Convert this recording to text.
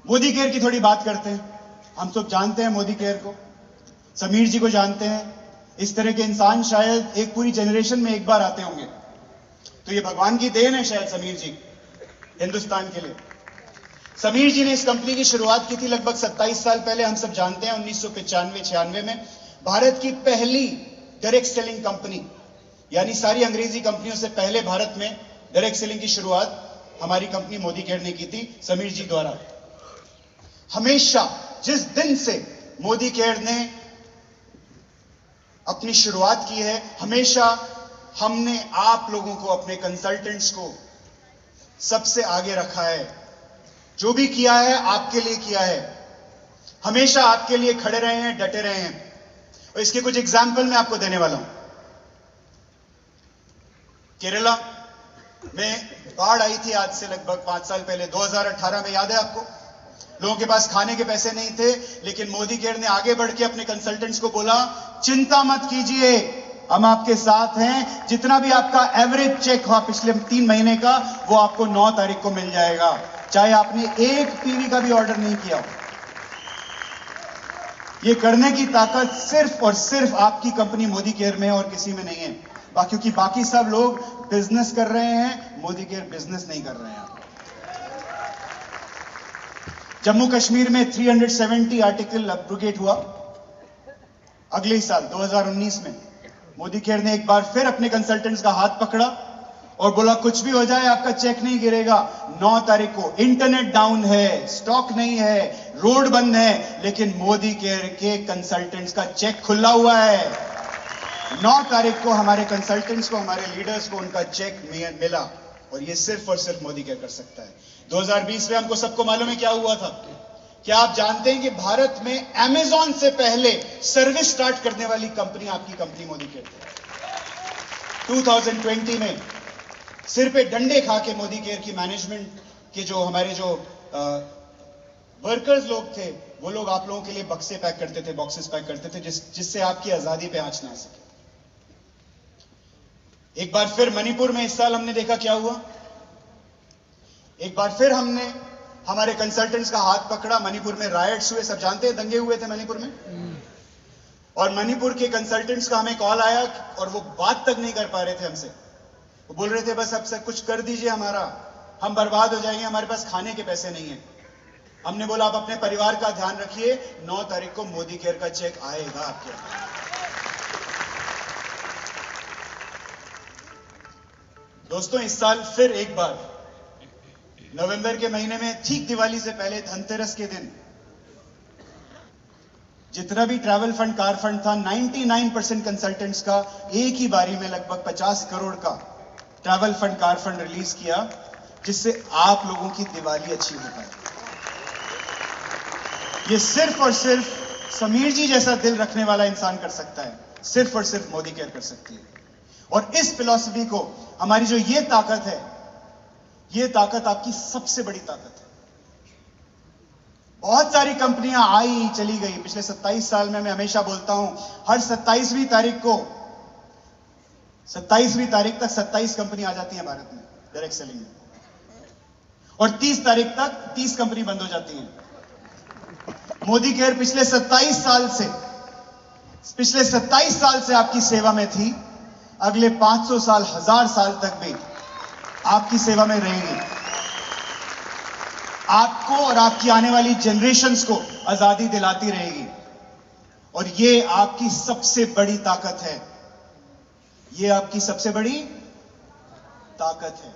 Modi care की थोड़ी बात करते हैं। हम सब जानते हैं मोदी केयर को, समीर जी को जानते हैं। इस तरह के इंसान शायद एक पूरी जनरेशन में एक बार आते होंगे, तो ये भगवान की देन है शायद समीर जी हिंदुस्तान के लिए। समीर जी ने इस कंपनी की शुरुआत की थी लगभग 27 साल पहले। हम सब जानते हैं 1995-96 में भारत की पहली डायरेक्ट सेलिंग कंपनी, यानी सारी अंग्रेजी कंपनियों से पहले भारत में डायरेक्ट सेलिंग की शुरुआत हमारी कंपनी मोदी केयर ने की थी, समीर जी द्वारा। हमेशा जिस दिन से मोदी केयर ने अपनी शुरुआत की है, हमेशा हमने आप लोगों को, अपने कंसल्टेंट्स को सबसे आगे रखा है। जो भी किया है आपके लिए किया है, हमेशा आपके लिए खड़े रहे हैं, डटे रहे हैं। और इसके कुछ एग्जाम्पल मैं आपको देने वाला हूं। केरला में बाढ़ आई थी आज से लगभग 5 साल पहले, 2018 में, याद है आपको? लोगों के पास खाने के पैसे नहीं थे, लेकिन मोदी केयर ने आगे बढ़ के अपने कंसल्टेंट्स को बोला, चिंता मत कीजिए, हम आपके साथ हैं। जितना भी आपका एवरेज चेक हुआ पिछले 3 महीने का, वो आपको 9 तारीख को मिल जाएगा, चाहे आपने एक पीवी का भी ऑर्डर नहीं किया हो। ये करने की ताकत सिर्फ और सिर्फ आपकी कंपनी मोदी केयर में और किसी में नहीं है। क्योंकि बाकी सब लोग बिजनेस कर रहे हैं, मोदी केयर बिजनेस नहीं कर रहे हैं। जम्मू कश्मीर में 370 आर्टिकल एब्रोगेट हुआ अगले साल 2019 में। मोदी केयर ने एक बार फिर अपने कंसल्टेंट्स का हाथ पकड़ा और बोला, कुछ भी हो जाए आपका चेक नहीं गिरेगा। 9 तारीख को इंटरनेट डाउन है, स्टॉक नहीं है, रोड बंद है, लेकिन मोदी केयर के कंसल्टेंट्स का चेक खुला हुआ है। 9 तारीख को हमारे कंसल्टेंट्स को, हमारे लीडर्स को उनका चेक मिला, और ये सिर्फ और सिर्फ मोदी केयर कर सकता है। 2020 में हमको सबको मालूम है क्या हुआ था। क्या आप जानते हैं कि भारत में अमेज़न से पहले सर्विस स्टार्ट करने वाली कंपनी आपकी कंपनी मोदी केयर थी। 2020 में सिर पे डंडे खा के मोदी केयर की मैनेजमेंट के जो हमारे जो वर्कर्स लोग थे, वो लोग आप लोगों के लिए बक्से पैक करते थे, बॉक्सेस पैक करते थे, जिससे आपकी आजादी पे आंच ना आ सके। एक बार फिर मणिपुर में इस साल हमने देखा क्या हुआ। एक बार फिर हमने हमारे कंसल्टेंट्स का हाथ पकड़ा। मणिपुर में रायट्स हुए, सब जानते हैं, दंगे हुए थे मणिपुर में। और मणिपुर के कंसल्टेंट्स का हमें कॉल आया और वो बात तक नहीं कर पा रहे थे हमसे। वो बोल रहे थे, बस अब से कुछ कर दीजिए, हमारा हम बर्बाद हो जाएंगे, हमारे पास खाने के पैसे नहीं है। हमने बोला, आप अपने परिवार का ध्यान रखिए, 9 तारीख को मोदी केयर का चेक आएगा आपके। दोस्तों, इस साल फिर एक बार नवंबर के महीने में, ठीक दिवाली से पहले, धनतेरस के दिन, जितना भी ट्रैवल फंड, कार फंड था, 99% कंसल्टेंट्स का एक ही बारी में लगभग 50 करोड़ का travel fund, car fund release किया, जिससे आप लोगों की दिवाली अच्छी हो पाए। ये सिर्फ और सिर्फ समीर जी जैसा दिल रखने वाला इंसान कर सकता है, सिर्फ और सिर्फ मोदी केयर कर सकती है। और इस फिलॉसफी को, हमारी जो ये ताकत है, ये ताकत आपकी सबसे बड़ी ताकत है। बहुत सारी कंपनियां आई चली गई पिछले 27 साल में। मैं हमेशा बोलता हूं, हर 27वीं तारीख को, 27वीं तारीख तक 27 कंपनी आ जाती है भारत में डायरेक्ट सेलिंग में, और 30 तारीख तक 30 कंपनी बंद हो जाती हैं। मोदी केयर पिछले 27 साल से आपकी सेवा में थी। अगले 500 साल, 1000 साल तक भी आपकी सेवा में रहेंगी। आपको और आपकी आने वाली जनरेशन्स को आजादी दिलाती रहेगी। और ये आपकी सबसे बड़ी ताकत है, ये आपकी सबसे बड़ी ताकत है।